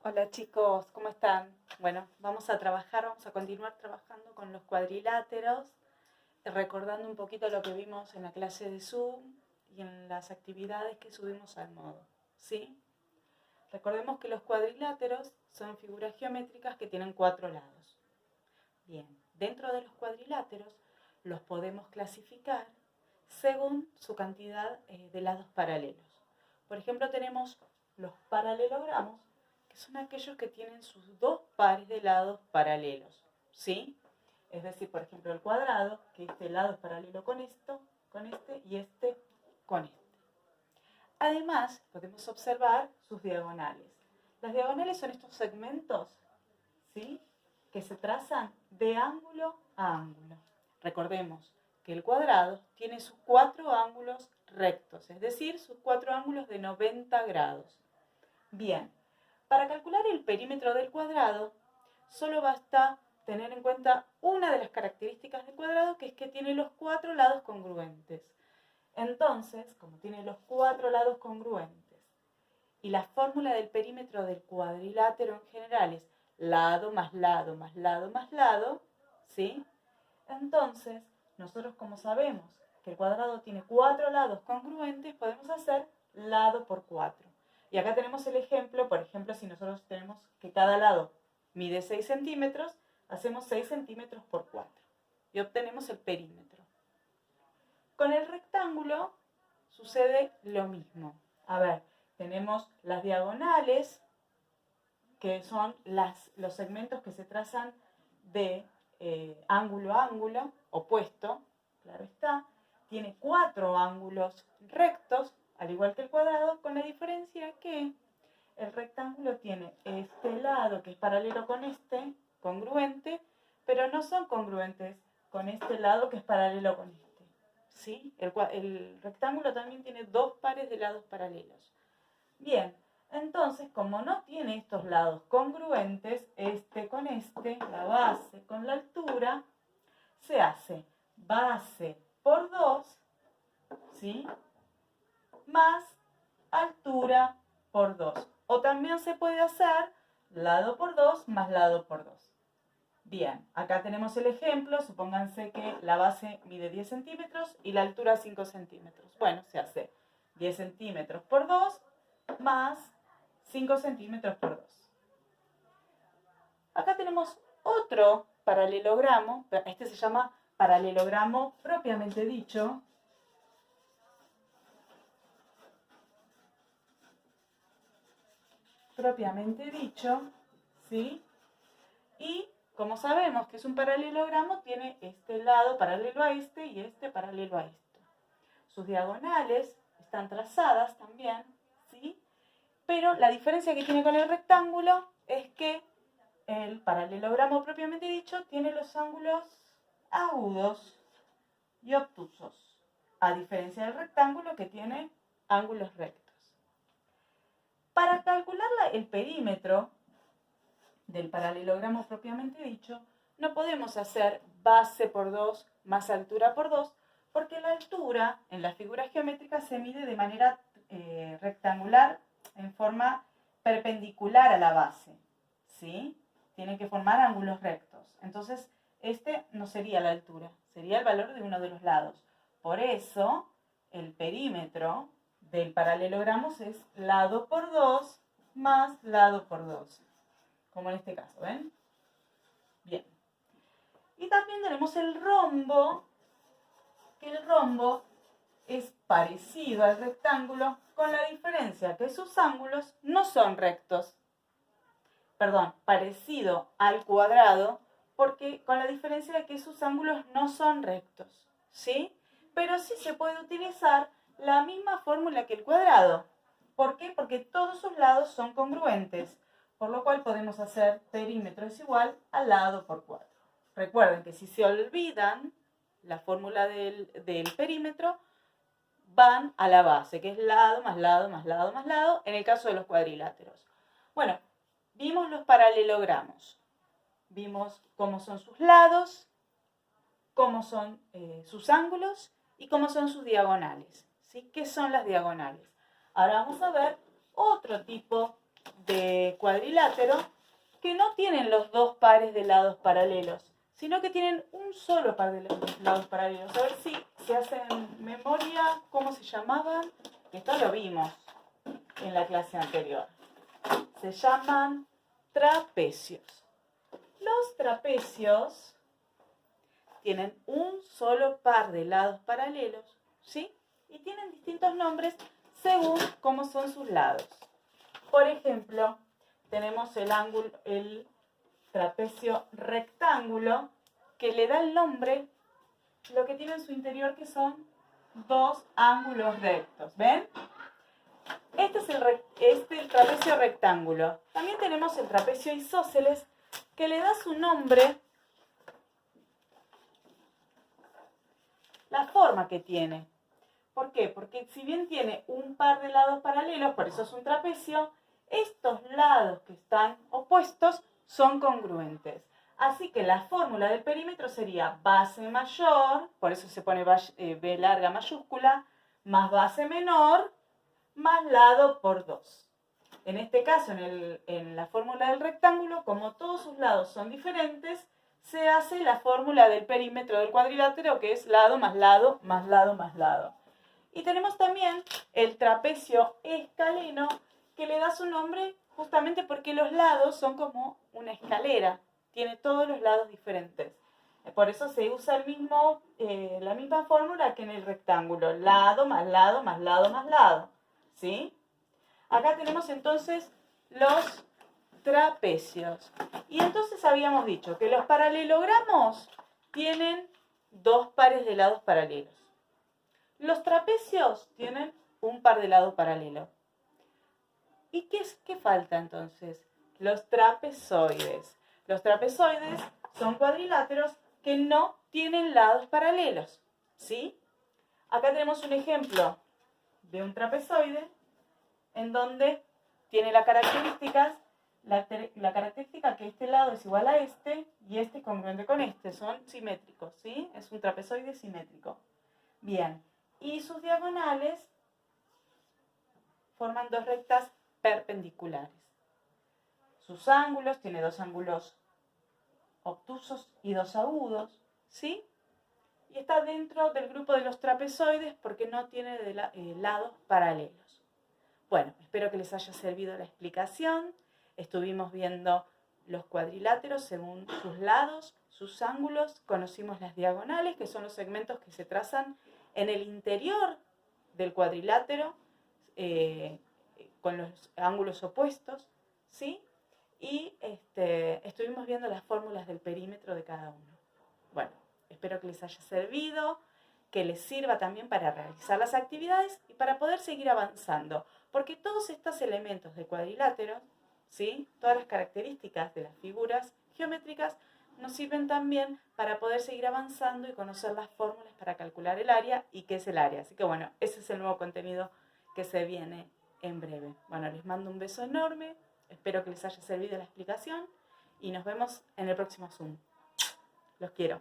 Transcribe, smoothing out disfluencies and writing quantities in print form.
Hola chicos, ¿cómo están? Bueno, vamos a continuar trabajando con los cuadriláteros, recordando un poquito lo que vimos en la clase de Zoom y en las actividades que subimos al modo, ¿sí? Recordemos que los cuadriláteros son figuras geométricas que tienen 4 lados. Bien, dentro de los cuadriláteros los podemos clasificar según su cantidad de lados paralelos. Por ejemplo, tenemos los paralelogramos, que son aquellos que tienen sus dos pares de lados paralelos, ¿sí? Es decir, por ejemplo, el cuadrado, que este lado es paralelo con esto, con este y este con este. Además, podemos observar sus diagonales. Las diagonales son estos segmentos, ¿sí?, que se trazan de ángulo a ángulo. Recordemos que el cuadrado tiene sus 4 ángulos rectos, es decir, sus 4 ángulos de 90 grados. Bien, para calcular el perímetro del cuadrado, solo basta tener en cuenta una de las características del cuadrado, que es que tiene los 4 lados congruentes. Entonces, como tiene los 4 lados congruentes, y la fórmula del perímetro del cuadrilátero en general es lado más lado más lado más lado, ¿sí? Entonces, nosotros como sabemos que el cuadrado tiene 4 lados congruentes, podemos hacer lado por 4. Y acá tenemos el ejemplo, por ejemplo, si nosotros tenemos que cada lado mide 6 centímetros, hacemos 6 centímetros por 4 y obtenemos el perímetro. Con el rectángulo sucede lo mismo. A ver, tenemos las diagonales, que son los segmentos que se trazan de ángulo a ángulo, opuesto, claro está. Tiene 4 ángulos rectos, al igual que el cuadrado, con la diferencia que el rectángulo tiene este lado que es paralelo con este, congruente, pero no son congruentes con este lado que es paralelo con este, ¿sí? El rectángulo también tiene 2 pares de lados paralelos. Bien, entonces, como no tiene estos lados congruentes, este con este, la base con la altura, se hace base por 2, ¿sí?, más altura por 2. O también se puede hacer lado por 2 más lado por 2. Bien, acá tenemos el ejemplo. Supónganse que la base mide 10 centímetros y la altura 5 centímetros. Bueno, se hace 10 centímetros por 2 más 5 centímetros por 2. Acá tenemos otro paralelogramo. Este se llama paralelogramo propiamente dicho. ¿Sí? Y como sabemos que es un paralelogramo, tiene este lado paralelo a este y este paralelo a esto. Sus diagonales están trazadas también, ¿sí? Pero la diferencia que tiene con el rectángulo es que el paralelogramo propiamente dicho tiene los ángulos agudos y obtusos, a diferencia del rectángulo que tiene ángulos rectos. Para calcular el perímetro del paralelogramo propiamente dicho, no podemos hacer base por 2 más altura por 2, porque la altura en las figuras geométricas se mide de manera rectangular, en forma perpendicular a la base, ¿sí? Tienen que formar ángulos rectos. Entonces, este no sería la altura, sería el valor de uno de los lados. Por eso, el perímetro del paralelogramo es lado por 2 más lado por 2. Como en este caso, ¿ven? Bien. Y también tenemos el rombo, que el rombo es parecido al rectángulo, con la diferencia que sus ángulos no son rectos. Perdón, parecido al cuadrado, porque con la diferencia de que sus ángulos no son rectos, ¿sí? Pero sí se puede utilizar la misma fórmula que el cuadrado. ¿Por qué? Porque todos sus lados son congruentes, por lo cual podemos hacer perímetro es igual a lado por 4. Recuerden que si se olvidan la fórmula del perímetro, van a la base, que es lado más lado más lado más lado, en el caso de los cuadriláteros. Bueno, vimos los paralelogramos, vimos cómo son sus lados, cómo son sus ángulos y cómo son sus diagonales, ¿sí? ¿Qué son las diagonales? Ahora vamos a ver otro tipo de cuadrilátero que no tienen los dos pares de lados paralelos, sino que tienen un solo par de lados paralelos. A ver si se hacen memoria cómo se llamaban. Esto lo vimos en la clase anterior. Se llaman trapecios. Los trapecios tienen un solo par de lados paralelos, ¿sí? Y tienen distintos nombres según cómo son sus lados. Por ejemplo, tenemos el trapecio rectángulo, que le da el nombre lo que tiene en su interior, que son dos ángulos rectos. ¿Ven? Este es el trapecio rectángulo. También tenemos el trapecio isósceles, que le da su nombre la forma que tiene. ¿Por qué? Porque si bien tiene un par de lados paralelos, por eso es un trapecio, estos lados que están opuestos son congruentes. Así que la fórmula del perímetro sería base mayor, por eso se pone B larga mayúscula, más base menor, más lado por 2. En este caso, en la fórmula del rectángulo, como todos sus lados son diferentes, se hace la fórmula del perímetro del cuadrilátero, que es lado más lado más lado más lado. Y tenemos también el trapecio escaleno, que le da su nombre justamente porque los lados son como una escalera. Tiene todos los lados diferentes. Por eso se usa la misma fórmula que en el rectángulo. Lado más lado más lado más lado. ¿Sí? Acá tenemos entonces los trapecios. Y entonces habíamos dicho que los paralelogramos tienen dos pares de lados paralelos. Los trapecios tienen un par de lados paralelos. ¿Y qué falta entonces? Los trapezoides. Los trapezoides son cuadriláteros que no tienen lados paralelos. ¿Sí? Acá tenemos un ejemplo de un trapezoide en donde tiene la característica que este lado es igual a este y este es congruente con este. Son simétricos, ¿sí? Es un trapezoide simétrico. Bien. Y sus diagonales forman dos rectas perpendiculares. Sus ángulos, tiene dos ángulos obtusos y dos agudos, ¿sí? Y está dentro del grupo de los trapezoides porque no tiene lados paralelos. Bueno, espero que les haya servido la explicación. Estuvimos viendo los cuadriláteros según sus lados, sus ángulos. Conocimos las diagonales, que son los segmentos que se trazan en el interior del cuadrilátero con los ángulos opuestos, ¿sí? Y estuvimos viendo las fórmulas del perímetro de cada uno. Bueno, espero que les haya servido, que les sirva también para realizar las actividades y para poder seguir avanzando. Porque todos estos elementos de cuadrilátero, ¿sí? Todas las características de las figuras geométricas nos sirven también para poder seguir avanzando y conocer las fórmulas para calcular el área y qué es el área. Así que bueno, ese es el nuevo contenido que se viene en breve. Bueno, les mando un beso enorme, espero que les haya servido la explicación y nos vemos en el próximo Zoom. Los quiero.